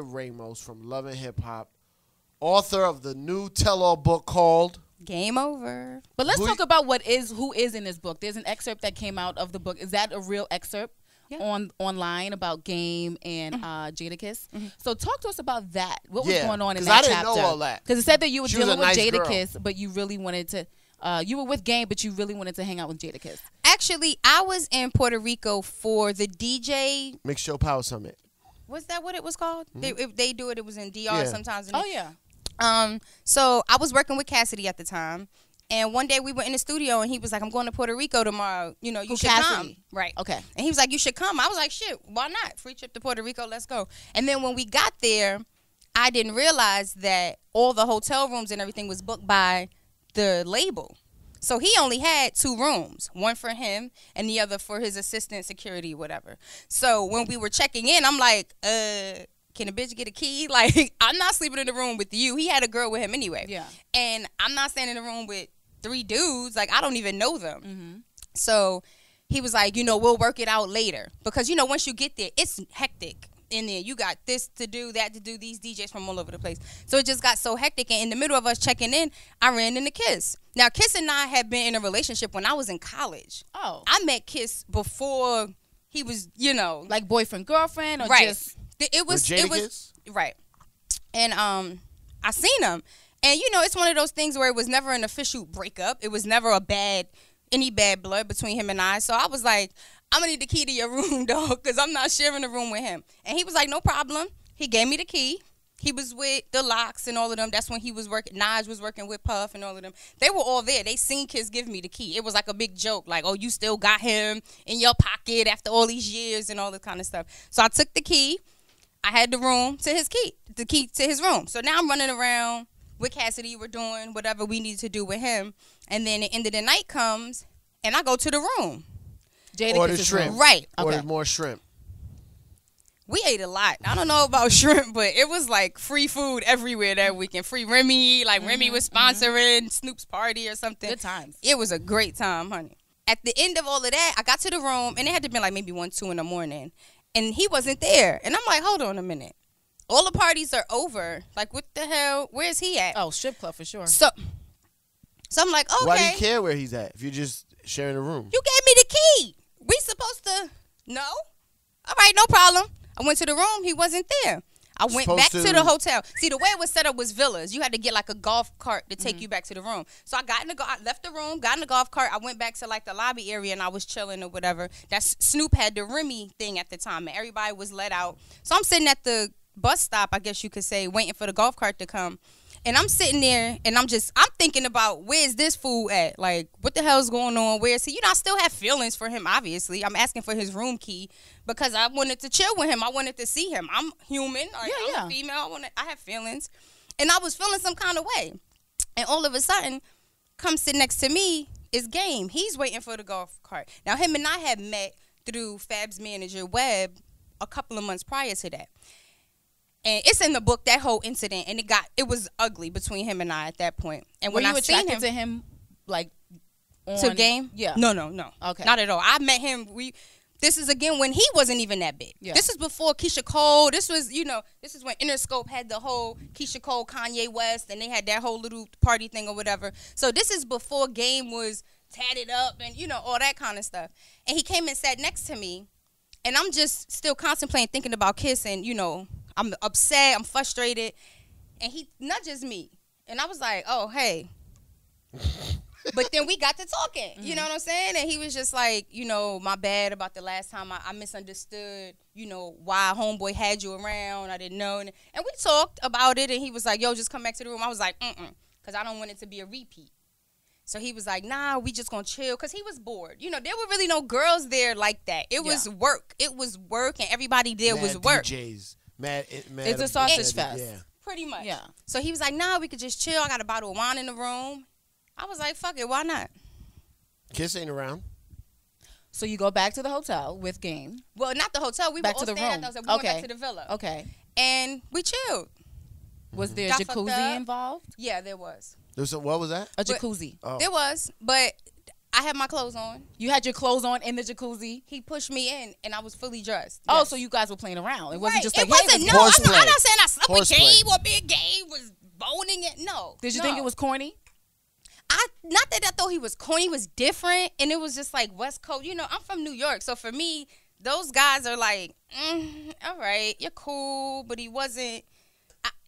Ramos from Love and Hip Hop, author of the new tell-all book called Game Over. But let's talk about who is in this book. There's an excerpt that came out of the book. Is that a real excerpt online about Game and Jadakiss? So talk to us about that. What was going on in that chapter? I didn't know all that. Because it said that you were dealing with nice Jadakiss, but you really wanted to. You were with Game, but you really wanted to hang out with Jadakiss. Actually, I was in Puerto Rico for the DJ Mixed Show Power Summit. Was that what it was called? If they do it, it was in DR sometimes. So I was working with Cassidy at the time, and one day we were in the studio, and he was like, "I'm going to Puerto Rico tomorrow. You know, you should come." Right. Okay. And he was like, "You should come." I was like, "Shit, why not? Free trip to Puerto Rico. Let's go." And then when we got there, I didn't realize that all the hotel rooms and everything was booked by the label. So he only had 2 rooms, one for him and the other for his assistant, security, whatever. So when we were checking in, I'm like, can a bitch get a key? Like, I'm not sleeping in the room with you. He had a girl with him anyway. Yeah. And I'm not staying in the room with 3 dudes. Like, I don't even know them. So he was like, we'll work it out later. Because, once you get there, it's hectic in there. You got this to do, that to do, these DJs from all over the place. So it just got so hectic. And in the middle of us checking in, I ran into Kiss. Now, Kiss and I had been in a relationship when I was in college. Oh. I met Kiss before he was, like boyfriend, girlfriend, or just... It was right. And I seen him. And it's one of those things where it was never an official breakup. It was never any bad blood between him and I. So I was like, I'm gonna need the key to your room, dog, because I'm not sharing a room with him. And he was like, no problem. He gave me the key. He was with the Locks and all of them. That's when he was working. Naj was working with Puff and all of them. They were all there. They seen Kiss give me the key. It was like a big joke, like, oh, you still got him in your pocket after all these years and all this kind of stuff. So I took the key. I had the key to his room. So now I'm running around with Cassidy. We're doing whatever we need to do with him. And then the end of the night comes, and I go to the room. Ordered shrimp. Room. Right. Ordered more shrimp. We ate a lot. I don't know about shrimp, but it was like free food everywhere that weekend. Free Remy. Like Remy was sponsoring Snoop's party or something. Good times. It was a great time, honey. At the end of all of that, I got to the room, and it had to be like maybe 1, 2 in the morning. And he wasn't there. And I'm like, hold on a minute. All the parties are over. Like, what the hell? Where's he at? Oh, strip club for sure. So I'm like, okay. Why do you care where he's at if you're just sharing a room? You gave me the key. We supposed to know? All right, no problem. I went to the room. He wasn't there. I went back to the hotel. See, the way it was set up was villas. You had to get like a golf cart to take you back to the room. So I left the room, got in the golf cart. I went back to like the lobby area and I was chilling or whatever. Snoop had the Remy thing at the time and everybody was let out. So I'm sitting at the bus stop, I guess you could say, waiting for the golf cart to come. And I'm sitting there and I'm thinking about, where's this fool at? Like, what the hell's going on? Where is he? I still have feelings for him, obviously. I'm asking for his room key because I wanted to chill with him. I wanted to see him. I'm human. I'm a female. I have feelings. And I was feeling some kind of way. And all of a sudden, come sit next to me is Game. He's waiting for the golf cart. Now, him and I had met through Fab's manager, Webb, a couple of months prior to that. And it's in the book, that whole incident, and it was ugly between him and I at that point. And when Were you I seen attracted to him, like, to Game? Yeah. No. Okay. Not at all. I met him. This is again when he wasn't even that big. Yeah. This is before Keisha Cole. This was, this is when Interscope had the whole Keisha Cole, Kanye West, and they had that whole little party thing or whatever. So this is before Game was tatted up and all that kind of stuff. And he came and sat next to me, and I'm just still contemplating, thinking about Kiss, and I'm upset, I'm frustrated, and he nudges me. And I was like, oh, hey. But then we got to talking, you know what I'm saying? And he was just like, my bad about the last time I misunderstood, why homeboy had you around. I didn't know. And we talked about it, and he was like, yo, just come back to the room. I was like, because I don't want it to be a repeat. So he was like, nah, we just gonna chill, because he was bored. There were really no girls there like that. It was work. It was work, and everybody there was work. DJs. Mad, it's a sausage fest. Yeah. Pretty much. Yeah. So he was like, nah, we could just chill. I got a bottle of wine in the room. I was like, fuck it, why not? Kiss ain't around. So you go back to the hotel with Game. Well, not the hotel. We back were to all the staying room. at the hotel. We went back to the villa. Okay. And we chilled. Was there a Got fucked jacuzzi up. involved? Yeah, there was. What was that? A jacuzzi. Oh. There was, but I had my clothes on. You had your clothes on in the jacuzzi. He pushed me in, and I was fully dressed. Oh, so you guys were playing around. It wasn't just like, it wasn't. Hey, No, I'm not saying I slept with Gabe or being Gabe was boning it. No. Did you think it was corny? Not that I thought he was corny. He was different, and it was just like West Coast. You know, I'm from New York, so for me, those guys are like, all right, you're cool, but he wasn't.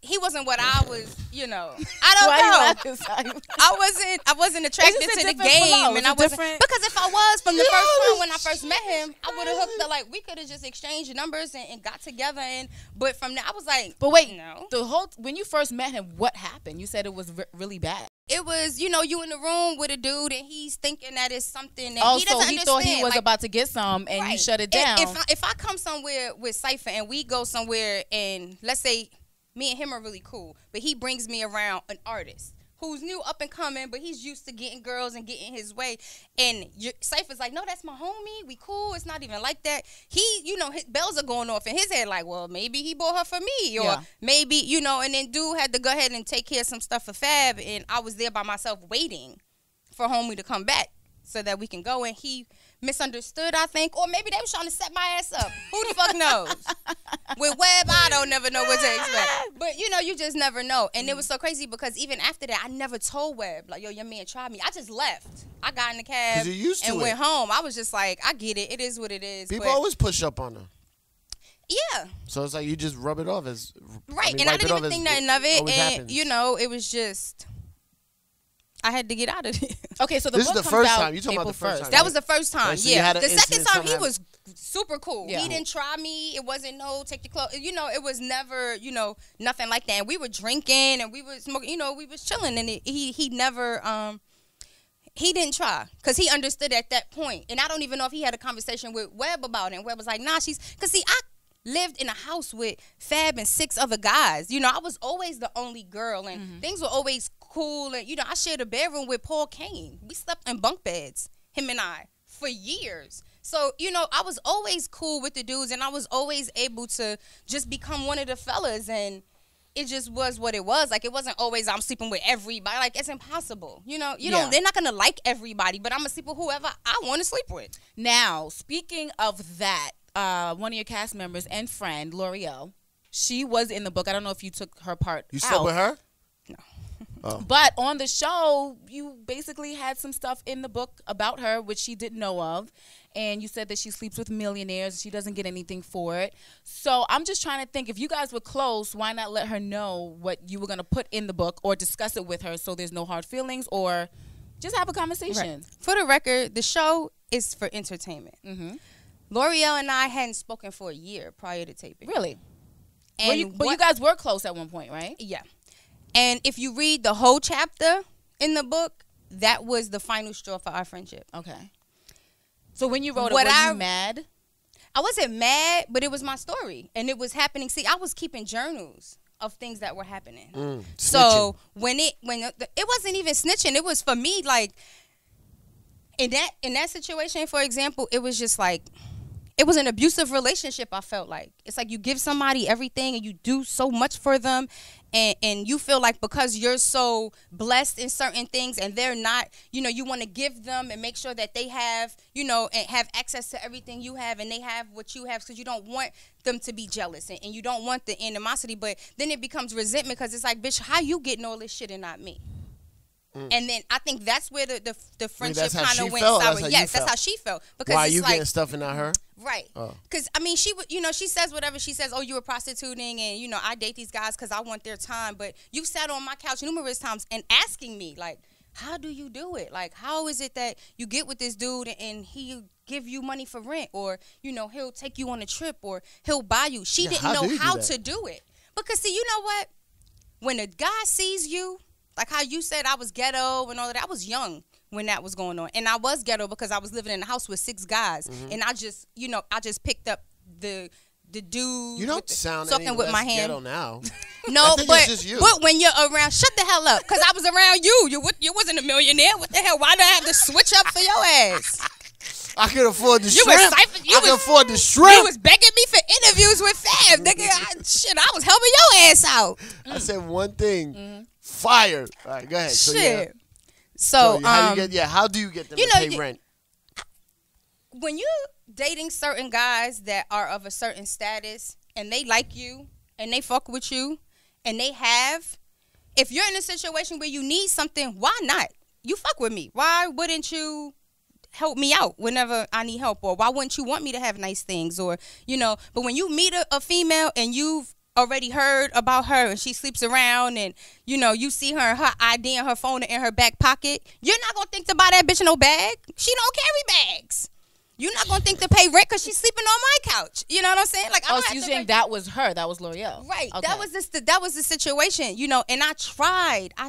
He wasn't what I was, you know. I don't know. I wasn't attracted to the game, and I wasn't because if I was from the first time when I first met him, I would have hooked up. Like we could have just exchanged numbers and got together. But from there, I was like, but wait, no. When you first met him, what happened? You said it was really bad. It was, you know, you in the room with a dude and he's thinking that it's something that he doesn't understand. He thought he was about to get some and you shut it down. If I come somewhere with Cipha and we go somewhere and let's say me and him are really cool, but he brings me around an artist who's new up and coming, but he's used to getting girls and getting his way. And Cipha's like, no, that's my homie. We cool. It's not even like that. He, you know, his bells are going off in his head like, well, maybe he bought her for me. Or maybe, you know, and then dude had to go ahead and take care of some stuff for Fab. And I was there by myself waiting for homie to come back so that we can go. And he misunderstood, I think. Or maybe they was trying to set my ass up. Who the fuck knows? With Web, I don't never know what to expect. But, you know, you just never know. And it was so crazy because even after that, I never told Web, like, yo, your man tried me. I just left. I got in the cab and went home. I was just like, I get it. It is what it is. People always push up on her. Yeah. So it's like you just rub it off as... Right. And I didn't even think nothing of it. And, happens. You know, it was just... I had to get out of it. Okay, so this is the first time. You talking about the first time? That was the first time. So yeah. The second time he was super cool. Yeah. He didn't try me. It wasn't take your clothes. You know, it was never, you know, nothing like that. And we were drinking and we were smoking. You know, we was chilling. And he never he didn't try because he understood at that point. And I don't even know if he had a conversation with Webb about it. And Webb was like, nah, because see, I lived in a house with Fab and 6 other guys. You know, I was always the only girl and things were always cool. And, you know, I shared a bedroom with Paul Kane. We slept in bunk beds, him and I, for years. So, you know, I was always cool with the dudes and I was always able to just become one of the fellas. And it just was what it was. Like, it wasn't always I'm sleeping with everybody. Like, it's impossible. You know, they're not going to like everybody, but I'm going to sleep with whoever I want to sleep with. Now, speaking of that, one of your cast members and friend, L'Oreal, she was in the book. I don't know if you took her part You slept with her? No. Oh. But on the show, you basically had some stuff in the book about her, which she didn't know of. And you said that she sleeps with millionaires. She doesn't get anything for it. So I'm just trying to think, if you guys were close, why not let her know what you were going to put in the book or discuss it with her so there's no hard feelings or just have a conversation? Right. For the record, the show is for entertainment. L'Oreal and I hadn't spoken for a year prior to taping. Really? And but you guys were close at one point, right? Yeah. And if you read the whole chapter in the book, that was the final straw for our friendship. Okay. So when you wrote it, were you mad? I wasn't mad, but it was my story. And it was happening. See, I was keeping journals of things that were happening. So when it wasn't even snitching, it was for me, like, in that situation, for example, it was just like, it was an abusive relationship, I felt like. It's like you give somebody everything and you do so much for them and you feel like because you're so blessed in certain things and they're not, you know, you want to give them and make sure that they have, you know, and have access to everything you have and they have what you have because you don't want them to be jealous and you don't want the animosity. But then it becomes resentment because it's like, bitch, how you getting all this shit and not me? And then I think that's where the friendship kind of went sour. Yes, that's how she felt. Because why you getting stuff and not her? Right. Because, I mean, she says whatever she says. Oh, you were prostituting and, you know, I date these guys because I want their time. But you sat on my couch numerous times and asking me, like, how do you do it? Like, how is it that you get with this dude and he give you money for rent or, you know, he'll take you on a trip or he'll buy you. She didn't know how to do it. Because, see, you know what? When a guy sees you, like how you said I was ghetto and all of that. I was young when that was going on. And I was ghetto because I was living in a house with 6 guys. And I just, you know, I just picked up the dude. You don't sound sucking with my hand. Ghetto now. No, but when you're around, shut the hell up. Because I was around you. You wasn't a millionaire. What the hell? Why did I have to switch up for your ass? I could afford the shrimp. I could afford the shrimp. You was begging me for interviews with Fab. Nigga, I was helping your ass out. I said one thing. Fire. All right, go ahead. Shit. So how do you get them to pay rent? When you're dating certain guys that are of a certain status and they like you and they fuck with you and if you're in a situation where you need something, why not? You fuck with me. Why wouldn't you help me out whenever I need help? Or why wouldn't you want me to have nice things? Or, but when you meet a female and you've already heard about her and she sleeps around and, you see her ID and her phone in her back pocket, you're not going to think to buy that bitch no bag. She don't carry bags. You're not going to think to pay rent because she's sleeping on my couch. You know what I'm saying? Like, so you saying that was her. That was L'Oreal. Right. Okay. That was the situation, and I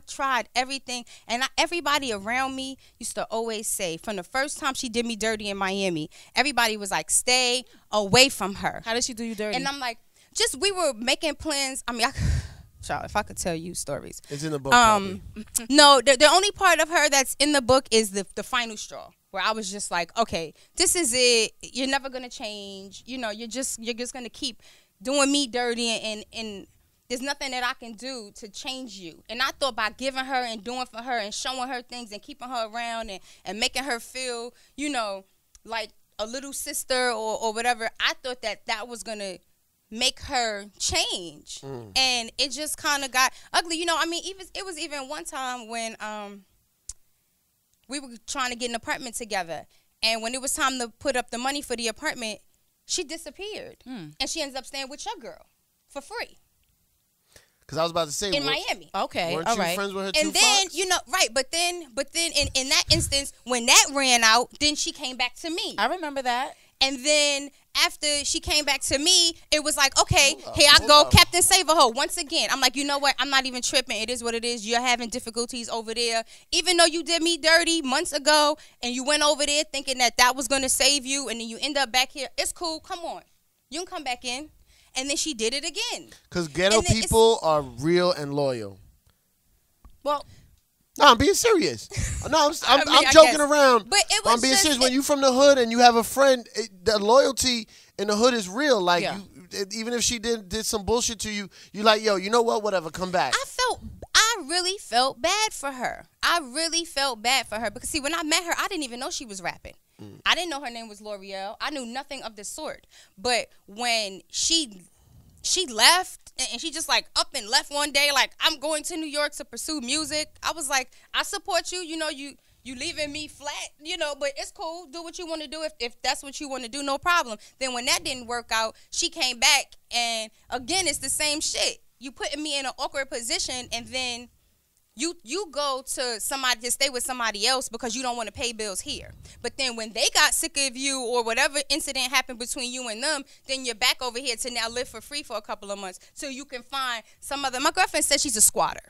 tried everything. And everybody around me used to always say, from the first time she did me dirty in Miami, everybody was like, stay away from her. How did she do you dirty? And I'm like, we were making plans. I mean, child, if I could tell you stories. It's in the book. No, the only part of her that's in the book is the final straw, where I was just like, okay, this is it. You're never gonna change. You're just gonna keep doing me dirty, and there's nothing that I can do to change you. And I thought by giving her and doing for her and showing her things and keeping her around and making her feel, like a little sister or whatever, I thought that was gonna make her change. And it just kind of got ugly. It was even one time when we were trying to get an apartment together, and when it was time to put up the money for the apartment, she disappeared. And she ends up staying with your girl for free. Because I was about to say, in Miami. Okay, weren't you friends with her too? And then, right, but then in that instance, when that ran out, then she came back to me. I remember that. And then after she came back to me, it was like, okay, here I go, Captain Save-A-Ho. Once again, I'm like, you know what? I'm not even tripping. It is what it is. You're having difficulties over there. Even though you did me dirty months ago and you went over there thinking that was going to save you, and then you end up back here. It's cool. Come on. You can come back in. And then she did it again. Because ghetto people are real and loyal. Well, no, I'm being serious. No, I'm joking around. But it was I'm being serious. When you from the hood and you have a friend, the loyalty in the hood is real. Like, even if she did some bullshit to you, you like, yo, you know what? Whatever, come back. I really felt bad for her. Because, see, when I met her, I didn't even know she was rapping. I didn't know her name was L'Oreal. I knew nothing of the sort. But when she left, and she just like up and left one day, like, I'm going to New York to pursue music, I was like, I support you. You leaving me flat, but it's cool. Do what you want to do. If that's what you want to do, no problem. Then when that didn't work out, she came back, and again, it's the same shit. You putting me in an awkward position, and then you go to somebody to stay with somebody else because you don't want to pay bills here. But then when they got sick of you or whatever incident happened between you and them, then you're back over here to now live for free for a couple of months so you can find some other. My girlfriend said she's a squatter.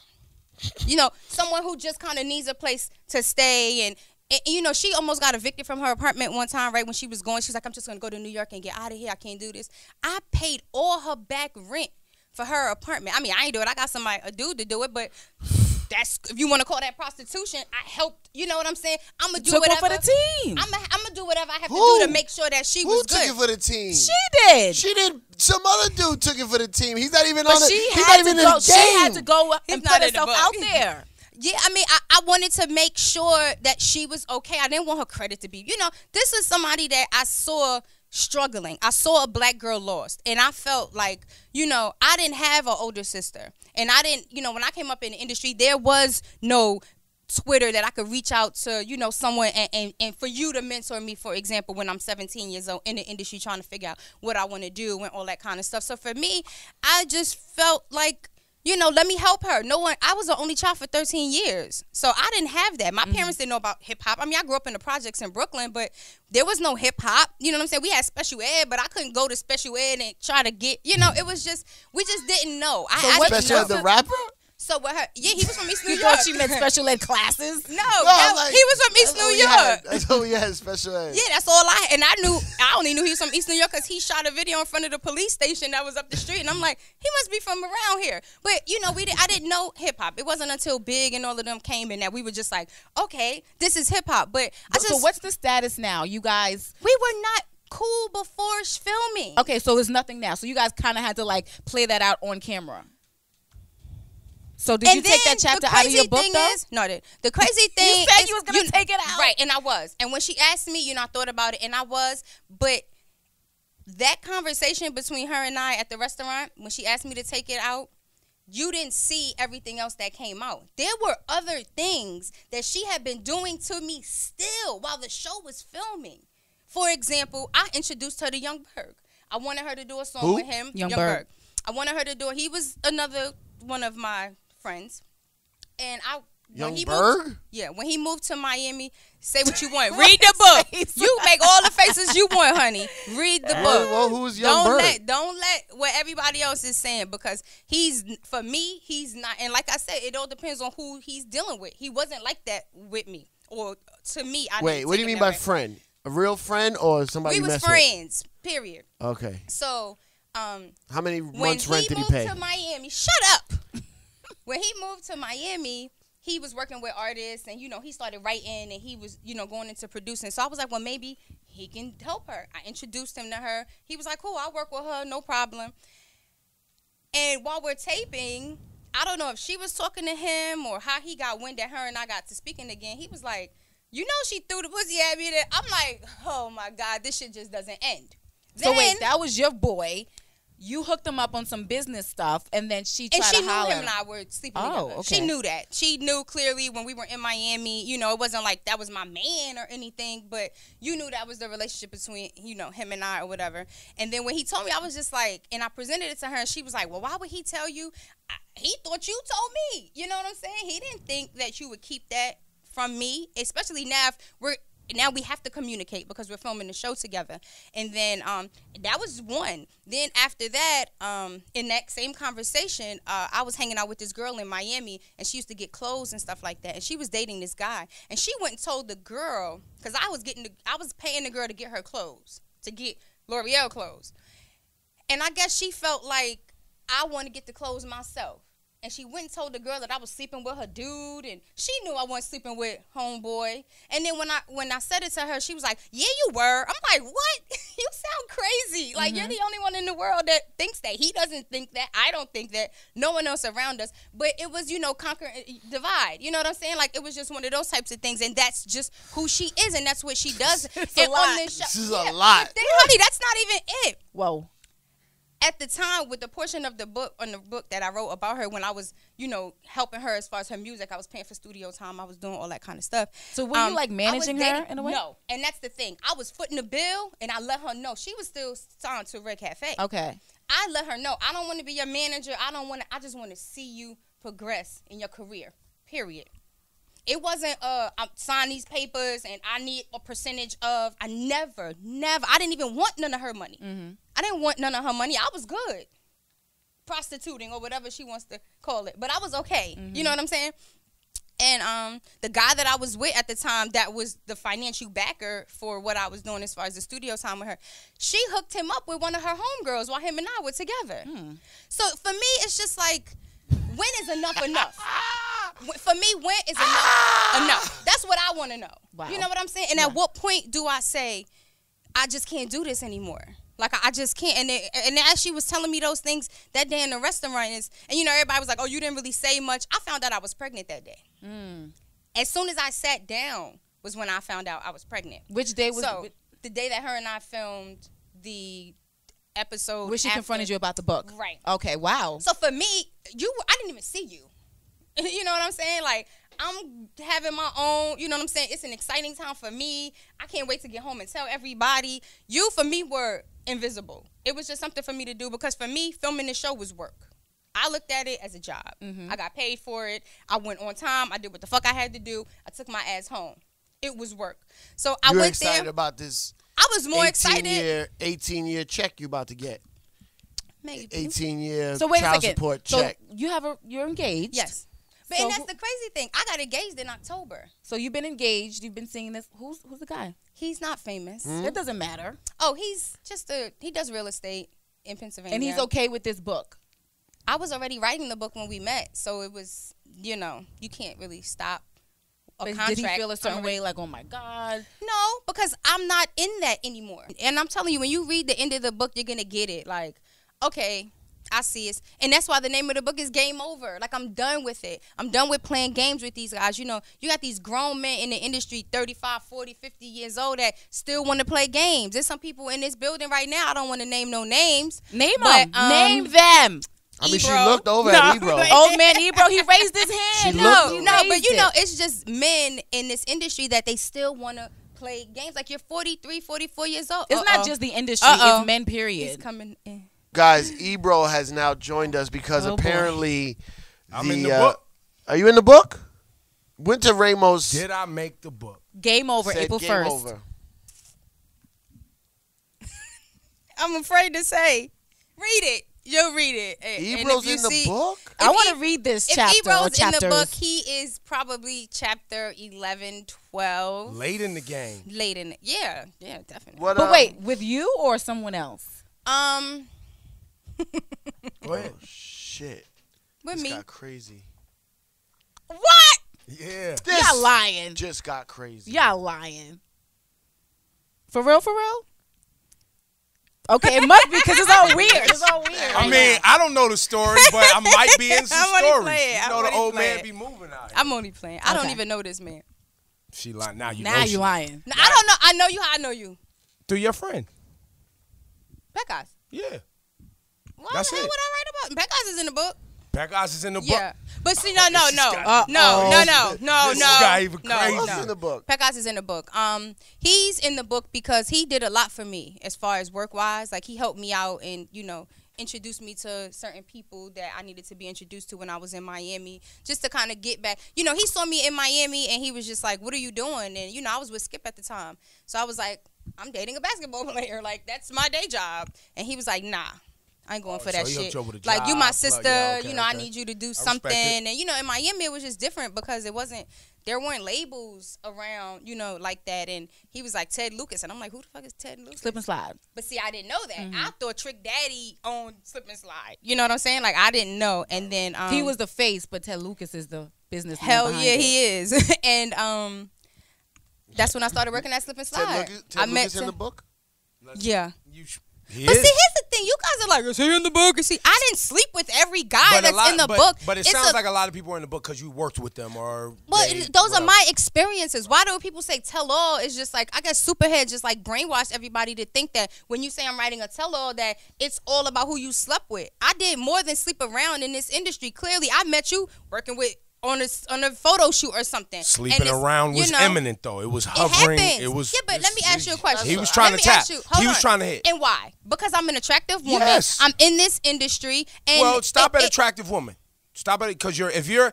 Someone who just kind of needs a place to stay. And she almost got evicted from her apartment one time right when she was going. She's like, I'm just going to go to New York and get out of here. I can't do this. I paid all her back rent for her apartment. I mean, I ain't do it. I got a dude to do it, but that's, if you want to call that prostitution, I helped. You know what I'm saying? I'm gonna do whatever for the team. I'm gonna do whatever I have to do to make sure that she was good. Who took it for the team? She did. She did. Some other dude took it for the team. He's not even but on it. He's not even in the game. She had to go and put herself out there. Yeah, I mean, I wanted to make sure that she was okay. I didn't want her credit to be, this is somebody that I saw struggling. I saw a black girl lost, and I felt like, I didn't have an older sister, and I didn't, when I came up in the industry, there was no Twitter that I could reach out to, someone and for you to mentor me, for example, when I'm 17 years old in the industry trying to figure out what I want to do and all that kind of stuff. So for me, I just felt like, let me help her. I was the only child for 13 years. So I didn't have that. My parents didn't know about hip hop. I mean, I grew up in the projects in Brooklyn, but there was no hip hop. You know what I'm saying? We had special ed, but I couldn't go to special ed and try to get, it was just, we just didn't know. Special ed, the rapper? So with her, he was from East New York. You thought she meant special ed classes? No, he was from East New York. That's all we had, special ed. Yeah, that's all I had. And I only knew he was from East New York because he shot a video in front of the police station that was up the street. And I'm like, he must be from around here. But, I didn't know hip hop. It wasn't until Big and all of them came in that we were just like, okay, this is hip hop. So what's the status now? You guys? We were not cool before filming. Okay, so there's nothing now. So you guys kind of had to, play that out on camera. So did you take that chapter out of your book, though? No, the crazy thing you said you was going to take it out. Right, and I was. And when she asked me, I thought about it, and I was. But that conversation between her and I at the restaurant, when she asked me to take it out, you didn't see everything else that came out. There were other things that she had been doing to me still while the show was filming. For example, I introduced her to Young Berg. I wanted her to do a song with him. Young Berg. I wanted her to do it. He was another one of my friends. And Young Berg? When he moved to Miami, say what you want. Read the book. You make all the faces you want, honey. Read the book. Well, who's Young Berg? Don't let what everybody else is saying, because for me, he's not. And like I said, it all depends on who he's dealing with. He wasn't like that with me. Or to me, Wait, what do you mean by friend? A real friend or somebody you mess with? We was friends, period. Okay. So, how many months rent did he pay? When he moved to Miami, shut up. When he moved to Miami, he was working with artists, and, he started writing, and he was, going into producing. So I was like, well, maybe he can help her. I introduced him to her. He was like, cool, I'll work with her, no problem. And while we're taping, I don't know if she was talking to him or how he got wind that her and I got to speaking again. He was like, she threw the pussy at me. I'm like, oh, my God, this shit just doesn't end. So wait, that was your boy. You hooked him up on some business stuff, and then she tried to holler. And she knew him and I were sleeping together. Okay. She knew that. She knew clearly when we were in Miami. It wasn't like that was my man or anything, but you knew that was the relationship between, him and I or whatever. And then when he told me, I was just like, and I presented it to her, and she was like, well, why would he tell you? He thought you told me. You know what I'm saying? He didn't think that you would keep that from me, especially now if now we have to communicate because we're filming the show together. And then that was one. Then after that, in that same conversation, I was hanging out with this girl in Miami, and she used to get clothes and stuff like that. And she was dating this guy, and she went and told the girl, because I was paying the girl to get her clothes, to get L'Oreal clothes. And I guess she felt like I want to get the clothes myself. And she went and told the girl that I was sleeping with her dude, and she knew I wasn't sleeping with homeboy. And then when I said it to her, she was like, yeah, you were. I'm like, what? You sound crazy. Like, you're the only one in the world that thinks that. He doesn't think that. I don't think that. No one else around us. But it was, conquer and divide. You know what I'm saying? Like, it was just one of those types of things, and that's just who she is, and that's what she does. It's a lot. This is a lot. Honey, that's not even it. Whoa. At the time, with the portion of the book that I wrote about her, when I was, helping her as far as her music, I was paying for studio time, I was doing all that kind of stuff. So were you managing her in a way? No, and that's the thing. I was footing the bill, and I let her know. She was still signed to Red Cafe. Okay. I let her know. I don't want to be your manager. I just want to see you progress in your career. Period. It wasn't I'm sign these papers and I need a percentage of. I never. I didn't even want none of her money. Mm-hmm. I didn't want none of her money. I was good prostituting or whatever she wants to call it, but I was okay. Mm-hmm. You know what I'm saying? And the guy that I was with at the time, that was the financial backer for what I was doing as far as the studio time with her, she hooked him up with one of her homegirls while him and I were together. So for me, it's just like, when is enough enough? For me, when is enough? That's what I want to know. Wow. You know what I'm saying? And at what point do I say, I just can't do this anymore? Like, I just can't. And as she was telling me those things that day in the restaurant, and everybody was like, oh, you didn't really say much. I found out I was pregnant that day. As soon as I sat down was when I found out I was pregnant. Which day was so? The day that her and I filmed the episode. Where she confronted you about the book. Right. Okay, wow. So for me, I didn't even see you. You know what I'm saying? Like, I'm having my own, you know what I'm saying? It's an exciting time for me. I can't wait to get home and tell everybody. You, for me, were invisible. It was just something for me to do, because for me, filming the show was work. I looked at it as a job. I got paid for it. I went on time. I did what the fuck I had to do. I took my ass home. It was work. So I went there. You're excited about this? I was more excited. 18-year check you about to get. Maybe. 18-year so wait child a second. Support check. So you're engaged. Yes. And that's the crazy thing. I got engaged in October. So you've been engaged. You've been singing this. Who's the guy? He's not famous. It doesn't matter. Oh, he's just he does real estate in Pennsylvania. And he's okay with this book. I was already writing the book when we met, so it was, you can't really stop a contract. Did he feel a certain way, like, oh my God? No, because I'm not in that anymore. And I'm telling you, when you read the end of the book, you're gonna get it. Like, okay, I see it. And that's why the name of the book is Game Over. Like, I'm done with it. I'm done with playing games with these guys. You know, you got these grown men in the industry, 35, 40, 50 years old, that still want to play games. There's some people in this building right now. I don't want to name no names. Name them. Name them. I mean, she looked over at Ebro. Old man Ebro, he raised his hand. But you know, it's just men in this industry that they still want to play games. Like, you're 43, 44 years old. It's not just the industry. It's men, period. He's coming in. Guys, Ebro has now joined us because apparently I'm in the book. Are you in the book? Went to Ramos. Did I make the book? Game Over, April 1st. Over. I'm afraid to say. Read it. You'll read it. Ebro's in the book? I want to read this chapter. If Ebro's in the book, he is probably chapter 11, 12. Late in the game. Yeah, definitely. But wait, with you or someone else? Go ahead. Oh, shit. With this me. Got crazy. What? Yeah. Y'all lying. Just got crazy. Y'all lying. For real, for real? Okay, it must be because it's all weird. It's all weird. I mean, I don't know the story, but I might be in some stories. You know, the old man be moving out here. I'm only playing. I don't even know this man. She lying. Now you lying. I don't know. I know you how I know you. Through your friend. Pecos. Yeah. What the hell would I write about? Pecos is in the book. Pecos is in the book. Yeah, but see, no. This guy even crazy. What's in the book? Pecos is in the book. He's in the book because he did a lot for me as far as work wise. Like, he helped me out and introduced me to certain people that I needed to be introduced to when I was in Miami, just to kind of get back. You know, he saw me in Miami and he was just like, "What are you doing?" And I was with Skip at the time, so I was like, "I'm dating a basketball player. Like, that's my day job." And he was like, "Nah, I ain't going for that shit. Like, you my sister, I need you to do something." And, in Miami, it was just different because there weren't labels around, like that. And he was like, Ted Lucas. And I'm like, who the fuck is Ted Lucas? Slip and Slide. But see, I didn't know that. I thought Trick Daddy owned Slip and Slide. You know what I'm saying? Like, I didn't know. And then he was the face, but Ted Lucas is the business. Hell yeah, he is. And that's when I started working at Slip and Slide. Ted Lucas in the book? Yeah. But see, here's the thing. You guys are like, is he in the book? See, I didn't sleep with every guy that's in the book. But it sounds like a lot of people are in the book because you worked with them or. Well, those are my experiences. Why do people say tell all? It's just like, I guess Superhead just like brainwashed everybody to think that when you say I'm writing a tell all, that it's all about who you slept with. I did more than sleep around in this industry. Clearly, I met you working with. On a photo shoot or something. Sleeping around was imminent, though. It was hovering. It was. Yeah, but let me ask you a question. He was trying to tap. He was trying to hit. And why? Because I'm an attractive woman. Yes. I'm in this industry. And stop at attractive woman. Stop it, because if you're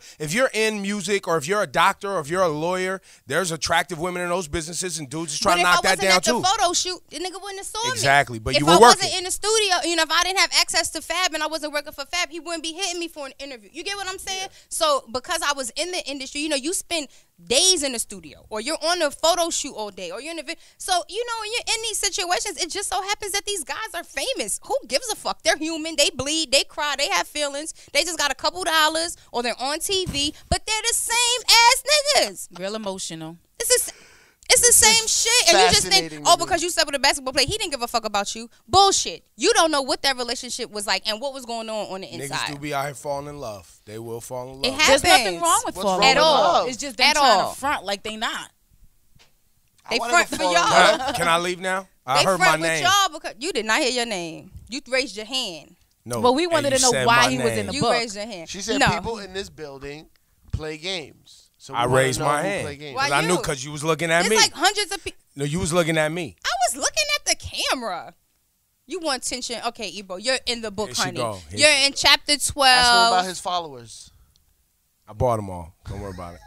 in music or if you're a doctor or if you're a lawyer, there's attractive women in those businesses and dudes is trying to knock that down too. If I wasn't at the photo shoot, the nigga wouldn't have saw me. Exactly, but you were working. If I wasn't in the studio, if I didn't have access to Fab and I wasn't working for Fab, he wouldn't be hitting me for an interview. You get what I'm saying? Yeah. So because I was in the industry, you spend days in the studio or you're on a photo shoot all day or you're in a video. So, when you're in these situations, it just so happens that these guys are famous. Who gives a fuck? They're human. They bleed. They cry. They have feelings. They just got a couple dollars or they're on TV, but they're the same ass niggas. Real emotional. It's the same shit. And you just think, because you slept with a basketball player, he didn't give a fuck about you. Bullshit. You don't know what that relationship was like and what was going on the inside. Niggas do be out here falling in love. They will fall in love. It happens. There's nothing wrong with falling at all. It's just them trying to front like they not. They front for y'all. Can I leave now? I heard my name. They front with y'all because you did not hear your name. You raised your hand. No. But we wanted to know why he was in the book. You raised your hand. She said people in this building play games. So I raised my hand because I knew because you was looking at me. It's like hundreds of people. No, you was looking at me. I was looking at the camera. You want attention? Okay, Ebro, you're in the book, honey. You're in chapter 12. Ask him about his followers. I bought them all. Don't worry about it.